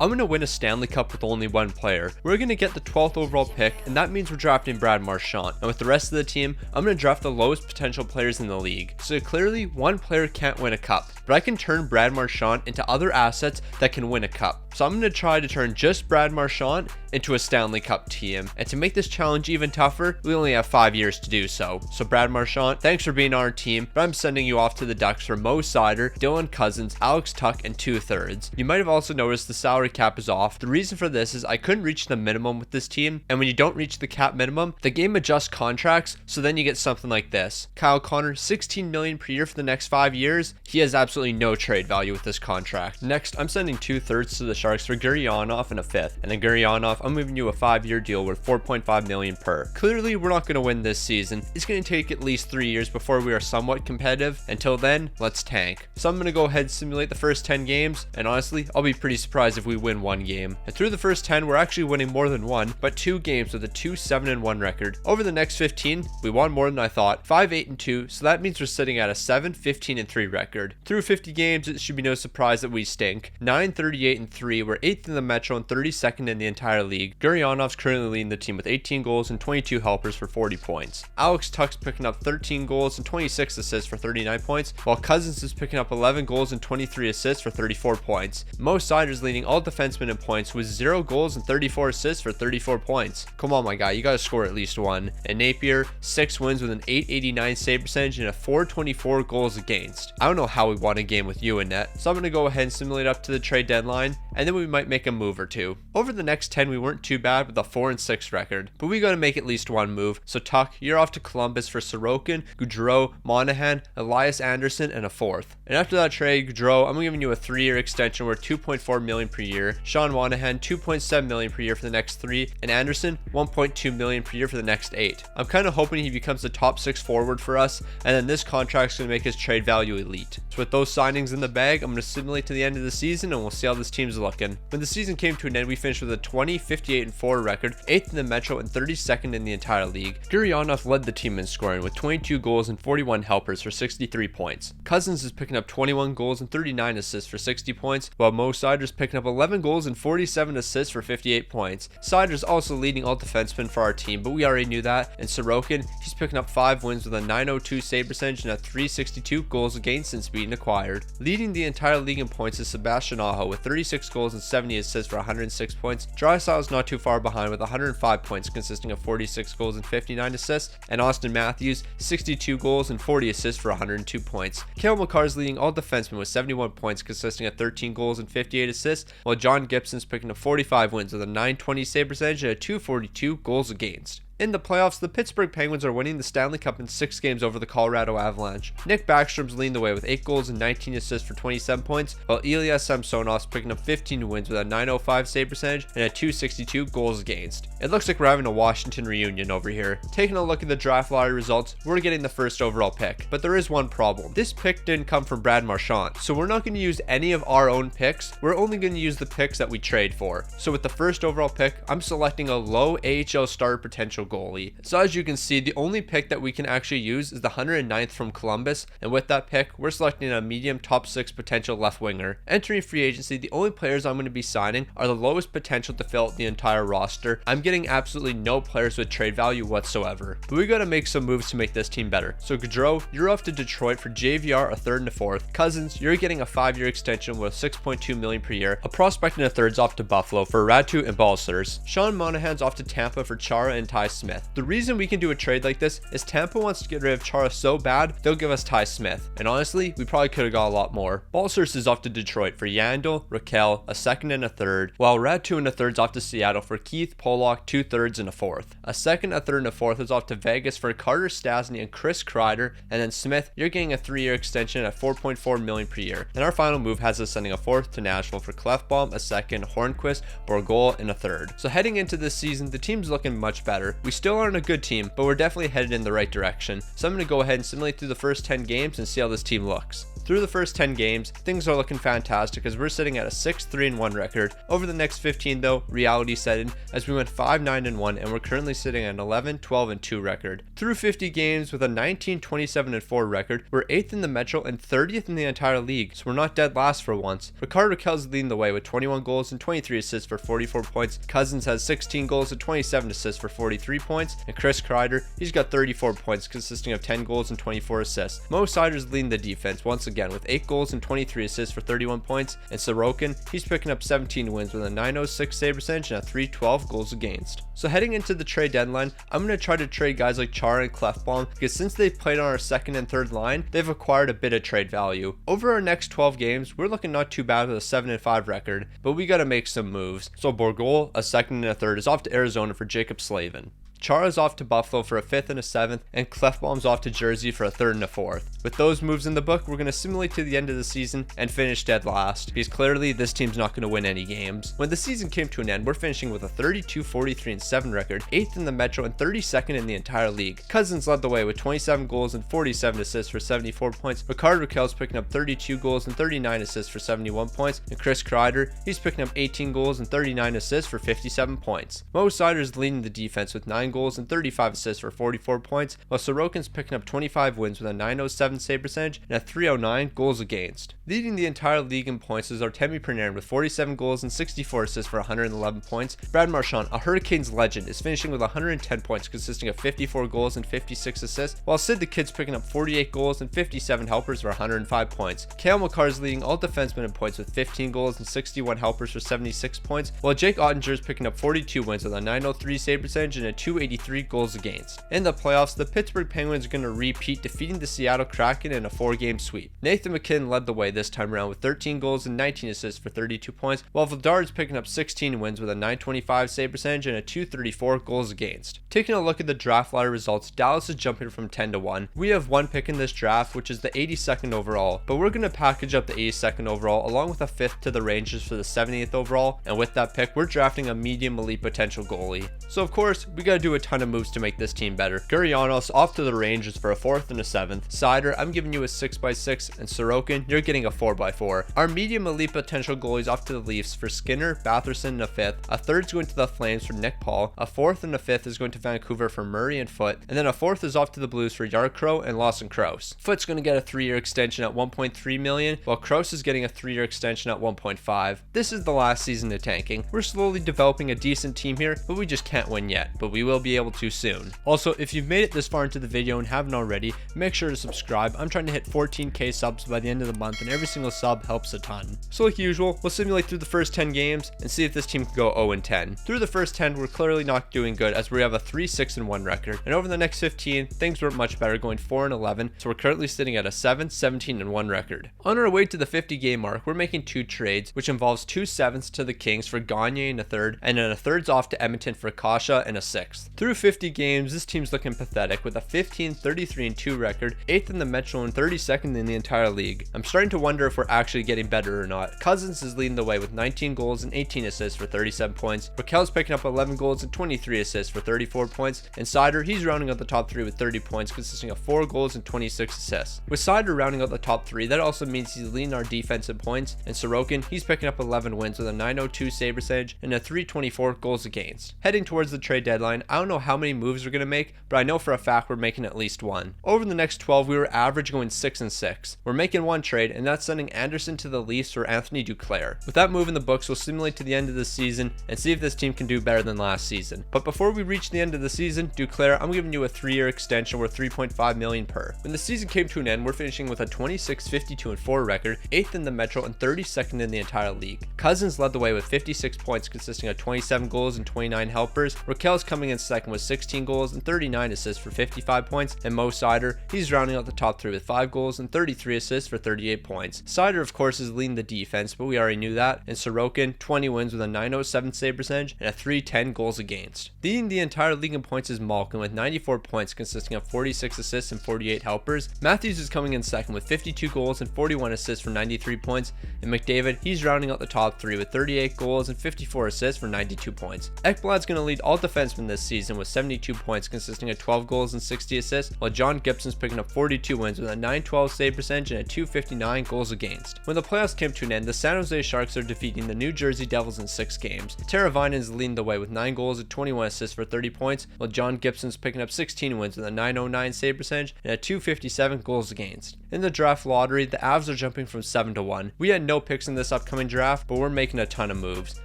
I'm going to win a Stanley Cup with only one player. We're going to get the 12th overall pick, and that means we're drafting Brad Marchand. And with the rest of the team, I'm going to draft the lowest potential players in the league. So clearly, one player can't win a cup, but I can turn Brad Marchand into other assets that can win a cup. So I'm going to try to turn just Brad Marchand into a Stanley Cup team. And to make this challenge even tougher, we only have 5 years to do so. So Brad Marchand, thanks for being on our team, but I'm sending you off to the Ducks for Mo Seider, Dylan Cousins, Alex Tuch, and 2/3. You might have also noticed the salary cap is off. The reason for this is I couldn't reach the minimum with this team, and when you don't reach the cap minimum, the game adjusts contracts, so then you get something like this. Kyle Connor, $16 million per year for the next 5 years. He has absolutely no trade value with this contract. Next, I'm sending 2/3 to the Sharks for Gurionov and a 5th. And then Gurionov, I'm giving you a 5-year deal worth $4.5 million per. Clearly, we're not going to win this season. It's going to take at least 3 years before we are somewhat competitive. Until then, let's tank. So I'm going to go ahead and simulate the first 10 games, and honestly, I'll be pretty surprised if we win one game. And through the first 10, we're actually winning more than one, but 2 games with a 2-7-1 record. Over the next 15, we won more than I thought, 5-8-2, so that means we're sitting at a 7-15-3 record. Through 50 games, it should be no surprise that we stink. 9-38-3, we're 8th in the Metro and 32nd in the entire league. Gurionov's currently leading the team with 18 goals and 22 helpers for 40 points. Alex Tuch's picking up 13 goals and 26 assists for 39 points, while Cousins is picking up 11 goals and 23 assists for 34 points. Mo Seider's leading all defensemen in points with 0 goals and 34 assists for 34 points. Come on, my guy, you gotta score at least one. And Napier, 6 wins with an .889 save percentage and a .424 goals against. I don't know how we won a game with you in net, so I'm gonna go ahead and simulate up to the trade deadline, and then we might make a move or two. Over the next 10, we weren't too bad with a 4-6 record, but we gotta make at least one move. So Tuch, you're off to Columbus for Sorokin, Gaudreau, Monahan, Elias Anderson, and a 4th. And after that trade, Gaudreau, I'm giving you a 3-year extension worth $2.4 million per year. Sean Monahan, $2.7 million per year for the next 3, and Anderson, $1.2 million per year for the next 8. I'm kind of hoping he becomes the top 6 forward for us, and then this contract's gonna make his trade value elite. So with those signings in the bag, I'm gonna simulate to the end of the season, and we'll see how this team's looking. When the season came to an end, we finished with a 20-58-4 record, 8th in the Metro and 32nd in the entire league. Gurionov led the team in scoring with 22 goals and 41 helpers for 63 points. Cousins is picking up 21 goals and 39 assists for 60 points, while Mo Seider's picking up 11 goals and 47 assists for 58 points. Seider's also leading all defensemen for our team, but we already knew that. And Sorokin, he's picking up 5 wins with a .902 save percentage and a .362 goals against since being acquired. Leading the entire league in points is Sebastian Aho with 36 goals and 70 assists for 106 points. Draisaitl is not too far behind with 105 points consisting of 46 goals and 59 assists, and Austin Matthews 62 goals and 40 assists for 102 points. Cale Makar is leading all defensemen with 71 points consisting of 13 goals and 58 assists, while John Gibson's picking up 45 wins with a .920 save percentage and a .242 goals against. In the playoffs, the Pittsburgh Penguins are winning the Stanley Cup in 6 games over the Colorado Avalanche. Nick Backstrom's leading the way with 8 goals and 19 assists for 27 points, while Ilya Samsonov's picking up 15 wins with a .905 save percentage and a .262 goals against. It looks like we're having a Washington reunion over here. Taking a look at the draft lottery results, we're getting the first overall pick, but there is one problem. This pick didn't come from Brad Marchand, so we're not going to use any of our own picks. We're only going to use the picks that we trade for. So with the first overall pick, I'm selecting a low AHL starter potential goalie. So as you can see, the only pick that we can actually use is the 109th from Columbus, and with that pick, we're selecting a medium top 6 potential left winger. Entering free agency, the only players I'm going to be signing are the lowest potential to fill out the entire roster. I'm getting absolutely no players with trade value whatsoever, but we got to make some moves to make this team better. So Gaudreau, you're off to Detroit for JVR, a 3rd and a 4th. Cousins, you're getting a 5-year extension with $6.2 million per year. A prospect and a 3rd's off to Buffalo for Ratu and Balcers. Sean Monahan's off to Tampa for Chara and Ty Smith. The reason we can do a trade like this is Tampa wants to get rid of Chara so bad, they'll give us Ty Smith. And honestly, we probably could have got a lot more. Balcers is off to Detroit for Yandel, Raquel, a 2nd and a 3rd, while Ratu and a 3rd's off to Seattle for Keith, Pollock, 2/3 and a 4th. A 2nd, a 3rd, and a 4th is off to Vegas for Carter Stasny and Chris Kreider. And then Smith, you're getting a 3-year extension at $4.4 million per year. And our final move has us sending a 4th to Nashville for Clefbaum, a 2nd, Hornquist, Bourgault, and a 3rd. So heading into this season, the team's looking much better. We still aren't a good team, but we're definitely headed in the right direction. So I'm going to go ahead and simulate through the first 10 games and see how this team looks. Through the first 10 games, things are looking fantastic as we're sitting at a 6-3-1 record. Over the next 15 though, reality set in as we went 5-9-1 and we're currently sitting at an 11-12-2 record. Through 50 games with a 19-27-4 record, we're 8th in the Metro and 30th in the entire league, so we're not dead last for once. Ricardo Rakell's leading the way with 21 goals and 23 assists for 44 points. Cousins has 16 goals and 27 assists for 43 points, and Chris Kreider, he's got 34 points consisting of 10 goals and 24 assists. Mo Sider's leading the defense once again with 8 goals and 23 assists for 31 points, and Sorokin, he's picking up 17 wins with a 906 save percentage and a 312 goals against. So heading into the trade deadline, I'm going to try to trade guys like Chara and Klefbom because since they've played on our second and third line, they've acquired a bit of trade value. Over our next 12 games, we're looking not too bad with a 7-5 record, but we got to make some moves. So Bourgault, a second and a third, is off to Arizona for Jacob Slavin. Chara's off to Buffalo for a 5th and a 7th, and Klefbom's off to Jersey for a 3rd and a 4th. With those moves in the book, we're going to simulate to the end of the season and finish dead last, because clearly this team's not going to win any games. When the season came to an end, we're finishing with a 32-43-7 record, 8th in the Metro and 32nd in the entire league. Cousins led the way with 27 goals and 47 assists for 74 points. Ricardo Rakell's picking up 32 goals and 39 assists for 71 points, and Chris Kreider, he's picking up 18 goals and 39 assists for 57 points. Mo Sider's leading the defense with 9 goals and 35 assists for 44 points, while Sorokin's picking up 25 wins with a 907 save percentage and a 309 goals against. Leading the entire league in points is Artemi Panarin with 47 goals and 64 assists for 111 points. Brad Marchand, a Hurricanes legend, is finishing with 110 points consisting of 54 goals and 56 assists, while Sid the Kid's picking up 48 goals and 57 helpers for 105 points. Cale Makar's leading all defensemen in points with 15 goals and 61 helpers for 76 points, while Jake Ottinger's picking up 42 wins with a 903 save percentage and a 283 goals against. In the playoffs, the Pittsburgh Penguins are going to repeat, defeating the Seattle Kraken in a 4-game sweep. Nathan McKinnon led the way this time around with 13 goals and 19 assists for 32 points, while Vladard's picking up 16 wins with a 925 save percentage and a 234 goals against. Taking a look at the draft ladder results, Dallas is jumping from 10 to 1. We have one pick in this draft, which is the 82nd overall, but we're going to package up the 82nd overall along with a 5th to the Rangers for the 70th overall, and with that pick, we're drafting a medium elite potential goalie. So of course, we got to do a ton of moves to make this team better. Gurianos off to the Rangers for a 4th and a 7th. Sider, I'm giving you a 6x6, and Sorokin, you're getting a 4x4. Our medium elite potential goalies off to the Leafs for Skinner, Batherson, and a 5th. A 3rd's going to the Flames for Nick Paul. A 4th and a 5th is going to Vancouver for Murray and Foote, and then a 4th is off to the Blues for Yarcrow and Lawson Crouse. Foote's going to get a 3-year extension at $1.3 million, while Crouse is getting a 3-year extension at $1.5. This is the last season of tanking. We're slowly developing a decent team here, but we just can't win yet, but we will be able to soon. Also, if you've made it this far into the video and haven't already, make sure to subscribe. I'm trying to hit 14k subs by the end of the month, and every single sub helps a ton. So like usual, we'll simulate through the first 10 games and see if this team can go 0-10. Through the first 10, we're clearly not doing good as we have a 3-6-1 record, and over the next 15, things weren't much better, going 4-11, so we're currently sitting at a 7-17-1 record. On our way to the 50 game mark, we're making 2 trades, which involves 2 7ths to the Kings for Gagne and a 3rd, and then a 3rd's off to Edmonton for Kasha and a 6th. Through 50 games, this team's looking pathetic with a 15-33-2 record, 8th in the Metro and 32nd in the entire league. I'm starting to wonder if we're actually getting better or not. Cousins is leading the way with 19 goals and 18 assists for 37 points. Rakell's picking up 11 goals and 23 assists for 34 points, and Sider, he's rounding out the top 3 with 30 points consisting of 4 goals and 26 assists. With Sider rounding out the top 3, that also means he's leading our defense in points, and Sorokin, he's picking up 11 wins with a 902 save percentage and a 324 goals against. Heading towards the trade deadline, I don't know how many moves we're going to make, but I know for a fact we're making at least one. Over the next 12, we were average going 6-6. We're making one trade, and that's sending Anderson to the Leafs for Anthony Duclair. With that move in the books, we'll simulate to the end of the season and see if this team can do better than last season. But before we reach the end of the season, Duclair, I'm giving you a 3-year extension worth $3.5 million per. When the season came to an end, we're finishing with a 26-52-4 record, 8th in the Metro and 32nd in the entire league. Cousins led the way with 56 points consisting of 27 goals and 29 helpers. Rakell's coming in second with 16 goals and 39 assists for 55 points, and Mo Sider, he's rounding out the top 3 with 5 goals and 33 assists for 38 points. Sider, of course, is leading the defense, but we already knew that, and Sorokin, 20 wins with a 907 save percentage and a 310 goals against. Leading the entire league in points is Malkin with 94 points consisting of 46 assists and 48 helpers. Matthews is coming in second with 52 goals and 41 assists for 93 points, and McDavid, he's rounding out the top 3 with 38 goals and 54 assists for 92 points. Ekblad's going to lead all defensemen this season with 72 points consisting of 12 goals and 60 assists, while John Gibson's picking up 42 wins with a .912 save percentage and a .259 goals against. When the playoffs came to an end, the San Jose Sharks are defeating the New Jersey Devils in 6 games. Teravainen is leading the way with 9 goals and 21 assists for 30 points, while John Gibson's picking up 16 wins with a .909 save percentage and a .257 goals against. In the draft lottery, the Avs are jumping from 7 to 1. We had no picks in this upcoming draft, but we're making a ton of moves.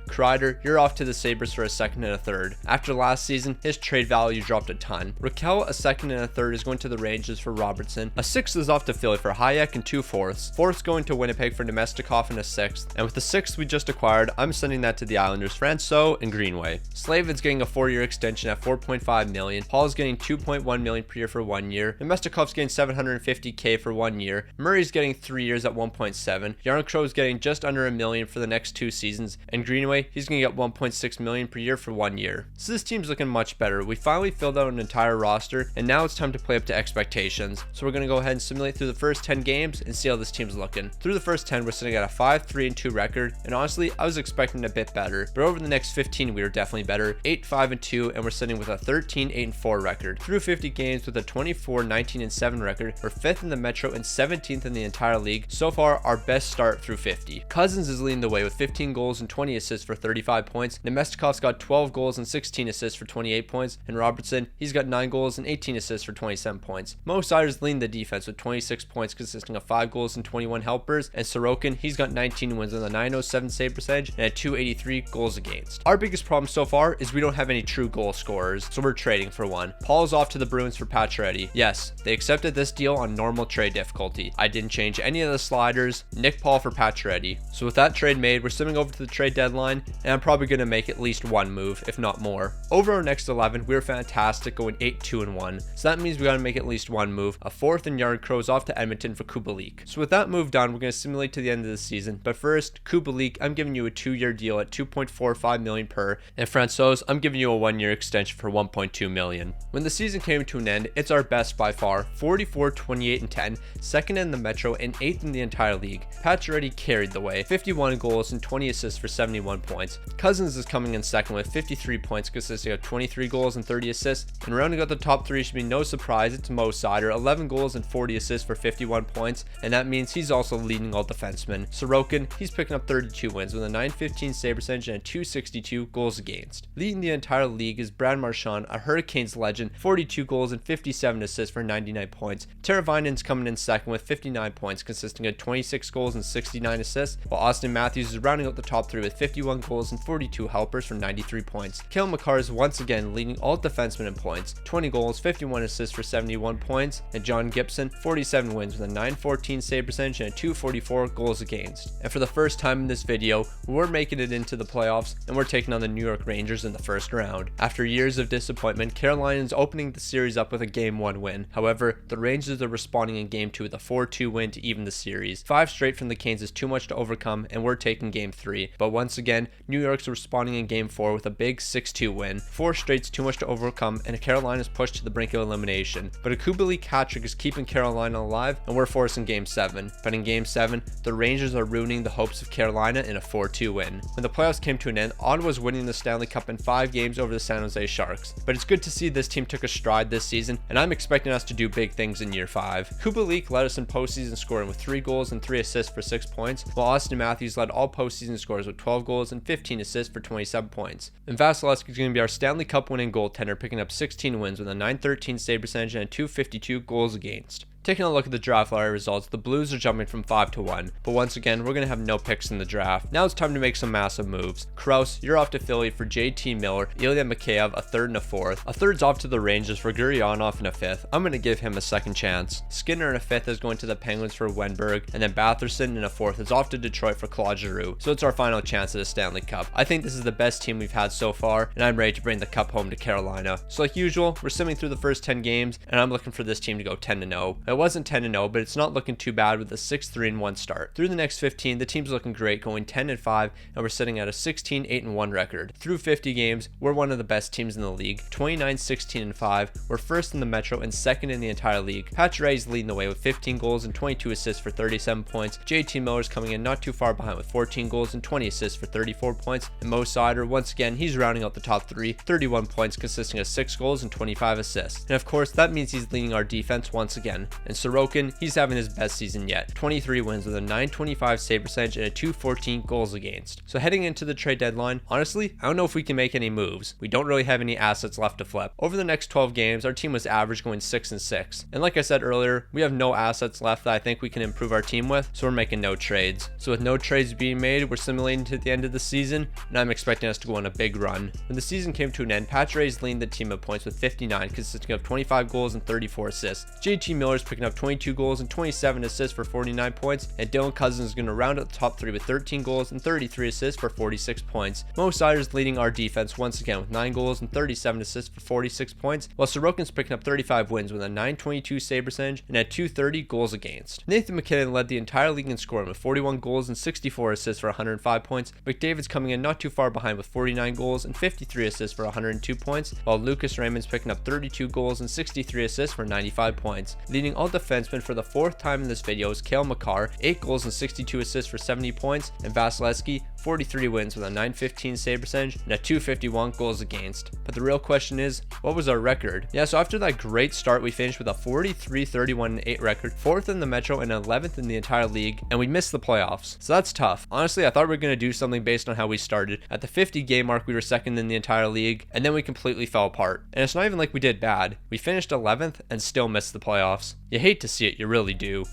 Kreider, you're off to the Sabres for a second and a third. After last season, his trade value dropped a ton. Raquel, a second and a third, is going to the Rangers for Robertson. A sixth is off to Philly for Hayek and 2 fourths. Fourth's going to Winnipeg for Nemestikov and a sixth. And with the sixth we just acquired, I'm sending that to the Islanders, Francouz and Greenway. Slavin's getting a 4-year extension at $4.5 million. Paul's getting $2.1 million per year for 1 year. Nemestikov's getting $750K for 1 year. Murray's getting 3 years at $1.7. Yarncrow's getting just under $1 million for the next 2 seasons. And Greenway, he's going to get $1.6 million per year for 1 year. So this team's looking much better. We finally filled out an entire roster, and now it's time to play up to expectations. So we're going to go ahead and simulate through the first 10 games and see how this team's looking. Through the first 10, we're sitting at a 5-3-2 record, and honestly, I was expecting a bit better, but over the next 15, we were definitely better. 8-5-2, and we're sitting with a 13-8-4 record. Through 50 games with a 24-19-7 record, we're 5th in the Metro and 17th in the entire league. So far, our best start through 50. Cousins is leading the way with 15 goals and 20 assists for 35 points. Nemestikov's got 12 goals and 16 assists for 28 points, and Robertson, he's got 9 goals and 18 assists for 27 points. Mo Seider's leading the defense with 26 points consisting of 5 goals and 21 helpers, and Sorokin, he's got 19 wins with a .907 save percentage and a .283 goals against. Our biggest problem so far is we don't have any true goal scorers, so we're trading for one. Paul's off to the Bruins for Pacioretty. Yes, they accepted this deal on normal trade difficulty. I didn't change any of the sliders. Nick Paul for Pacioretty. So with that trade made, we're swimming over to the trade deadline, and I'm probably going to make at least one move, if not more. Over our next 11, we were fantastic, going 8-2-1. So that means we got to make at least one move. A fourth and Yarncrow's off to Edmonton for Kubalik. So with that move done, we're going to simulate to the end of the season. But first, Kubalik, I'm giving you a 2-year deal at $2.45 million per, and Francouz, I'm giving you a 1-year extension for $1.2 million. When the season came to an end, it's our best by far. 44-28-10, second in the Metro and 8th in the entire league. Pacioretty carried the way, 51 goals and 20 assists for 71 points. Cousins is coming in second with 53 points consisting of 23 goals and 30 assists. And rounding out the top 3 should be no surprise, it's Mo Seider, 11 goals and 40 assists for 51 points, and that means he's also leading all defensemen. Sorokin, he's picking up 32 wins with a .915 save percentage and a .262 goals against. Leading the entire league is Brad Marchand, a Hurricanes legend, 42 goals and 57 assists for 99 points. Teravainen's coming in second with 59 points consisting of 26 goals and 69 assists, while Austin Matthews is rounding out the top 3 with 51 goals and 42 helpers for 93 points. Cale Makar is once again leading all defensemen in points, 20 goals, 51 assists for 71 points, and John Gibson, 47 wins with a .914 save percentage and a .244 goals against. And for the first time in this video, we're making it into the playoffs, and we're taking on the New York Rangers in the first round. After years of disappointment, Carolina is opening the series up with a Game 1 win. However, the Rangers are responding in Game 2 with a 4-2 win to even the series. 5 straight from the Canes is too much to overcome, and we're taking Game 3. But once again, New York's responding in Game 4 with a big 6-2 win. 4 straight's too much to overcome, and Carolina's pushed to the brink of elimination. But a Kubalik hat-trick is keeping Carolina alive, and we're forcing Game 7. But in Game 7, the Rangers are ruining the hopes of Carolina in a 4-2 win. When the playoffs came to an end, Ottawa's winning the Stanley Cup in 5 games over the San Jose Sharks. But it's good to see this team took a stride this season, and I'm expecting us to do big things in year 5. Kubalik led us in postseason scoring with 3 goals and 3 assists for 6 points, while Austin Matthews led all postseason scorers with 12 goals and 15 assists for 27 points. And Vasilevsky is going to be our Stanley Cup winning goaltender, picking up 16 wins with a .913 save percentage and a .252 goals against. Taking a look at the draft lottery results, the Blues are jumping from 5 to 1, but once again, we're going to have no picks in the draft. Now it's time to make some massive moves. Krause, you're off to Philly for JT Miller, Ilya Mikheyev, a third and a fourth. A third's off to the Rangers for Gurionov and a fifth. I'm going to give him a second chance. Skinner and a fifth is going to the Penguins for Wenberg, and then Batherson and a fourth is off to Detroit for Claude Giroux. So it's our final chance at a Stanley Cup. I think this is the best team we've had so far, and I'm ready to bring the cup home to Carolina. So like usual, we're simming through the first 10 games, and I'm looking for this team to go 10-0. It wasn't 10-0, but it's not looking too bad with a 6-3-1 start. Through the next 15, the team's looking great, going 10-5, and we're sitting at a 16-8-1 record. Through 50 games, we're one of the best teams in the league, 29-16-5. We're first in the Metro and second in the entire league. Pacioretty's leading the way with 15 goals and 22 assists for 37 points. JT Miller's coming in not too far behind with 14 goals and 20 assists for 34 points. And Mo Sider, once again, he's rounding out the top three, 31 points consisting of 6 goals and 25 assists. And of course, that means he's leading our defense once again. And Sorokin, he's having his best season yet. 23 wins with a 925 save percentage and a 214 goals against. So heading into the trade deadline, honestly, I don't know if we can make any moves. We don't really have any assets left to flip. Over the next 12 games, our team was average going 6-6. And like I said earlier, we have no assets left that I think we can improve our team with, so we're making no trades. So with no trades being made, we're simulating to the end of the season, and I'm expecting us to go on a big run. When the season came to an end, Pacioretty's leading the team of points with 59, consisting of 25 goals and 34 assists. JT Miller's picking up 22 goals and 27 assists for 49 points, and Dylan Cousins is going to round out the top three with 13 goals and 33 assists for 46 points. Mo Sider's leading our defense once again with 9 goals and 37 assists for 46 points, while Sorokin's picking up 35 wins with a 922 save percentage and a 230 goals against. Nathan McKinnon led the entire league in scoring with 41 goals and 64 assists for 105 points. McDavid's coming in not too far behind with 49 goals and 53 assists for 102 points, while Lucas Raymond's picking up 32 goals and 63 assists for 95 points. Leading all defensemen for the 4th time in this video is Cale Makar, 8 goals and 62 assists for 70 points, and Vasilevsky, 43 wins with a 915 save percentage and a 251 goals against. But the real question is, what was our record? Yeah, so after that great start, we finished with a 43-31-8 record, 4th in the Metro and 11th in the entire league, and we missed the playoffs. So that's tough. Honestly, I thought we were going to do something based on how we started. At the 50 game mark, we were 2nd in the entire league, and then we completely fell apart. And it's not even like we did bad. We finished 11th and still missed the playoffs. You hate to see it, you really do.